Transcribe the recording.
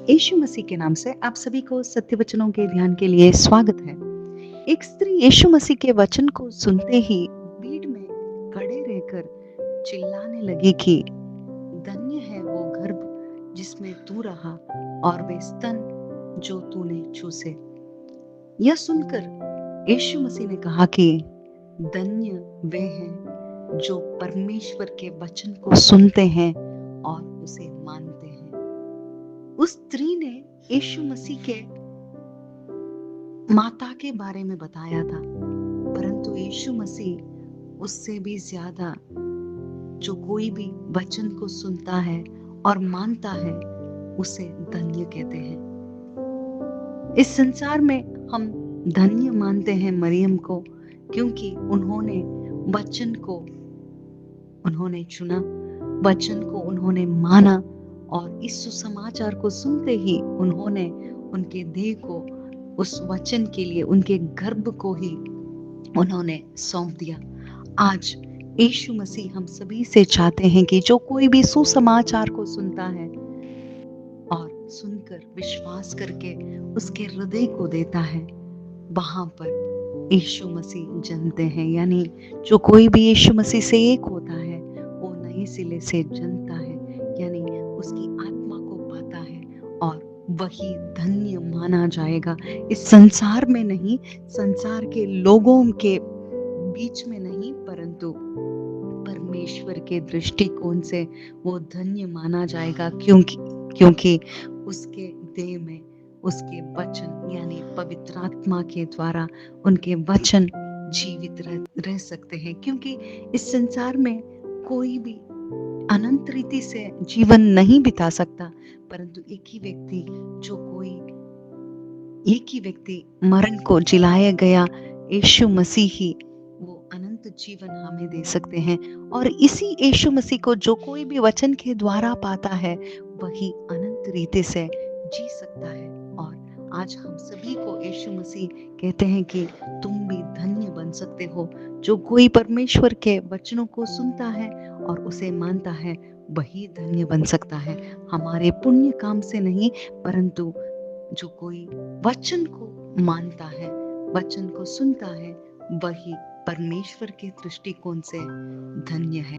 यीशु मसीह के नाम से आप सभी को सत्य वचनों के ध्यान के लिए स्वागत है। एक स्त्री यीशु मसीह के वचन को सुनते ही भीड़ में खड़े रहकर चिल्लाने लगी कि धन्य है वो गर्भ जिसमें तू रहा और वे स्तन जो तूने चूसे। यह सुनकर यीशु मसीह ने कहा कि धन्य वे हैं जो परमेश्वर के वचन को सुनते हैं और उसे मानते हैं। उस स्त्री ने यीशु मसीह के माता के बारे में बताया था, परंतु यीशु मसीह उससे भी ज्यादा जो कोई भी वचन को सुनता है और मानता है उसे धन्य कहते हैं। इस संसार में हम धन्य मानते हैं मरियम को, क्योंकि उन्होंने चुना, वचन को उन्होंने माना और इस सुसमाचार को सुनते ही उन्होंने उनके देह को उस वचन के लिए, उनके गर्भ को ही उन्होंने सौंप दिया। आज यीशु मसीह हम सभी से चाहते हैं कि जो कोई भी सुसमाचार को सुनता है और सुनकर विश्वास करके उसके हृदय को देता है, वहां पर यीशु मसीह जन्मते हैं। यानी जो कोई भी यीशु मसीह से एक होता है वो नए सिले से जन्मता है, यानी उसकी आत्मा को पाता है और वही धन्य माना जाएगा। इस संसार में नहीं, संसार के लोगों के बीच में नहीं, परंतु परमेश्वर के दृष्टिकोण से वो धन्य माना जाएगा, क्योंकि उसके देह में उसके वचन यानी पवित्र आत्मा के द्वारा उनके वचन जीवित रह सकते हैं। क्योंकि इस संसार में कोई भी अनंत रीति से जीवन नहीं बिता सकता, परंतु एक ही व्यक्ति मरण को जिलाया गया यीशु मसीह ही वो अनंत जीवन हमें दे सकते हैं। और इसी यीशु मसीह को जो कोई भी वचन के द्वारा पाता है वही अनंत रीति से जी सकता है। और आज हम सभी को यीशु मसीह कहते हैं कि तुम भी धन्य बन सकते हो। जो कोई परमेश्वर के वचनों को सुनता है और उसे मानता है वही धन्य बन सकता है, हमारे पुण्य काम से नहीं, परंतु जो कोई वचन को मानता है, वचन को सुनता है, वही परमेश्वर के दृष्टिकोण से धन्य है।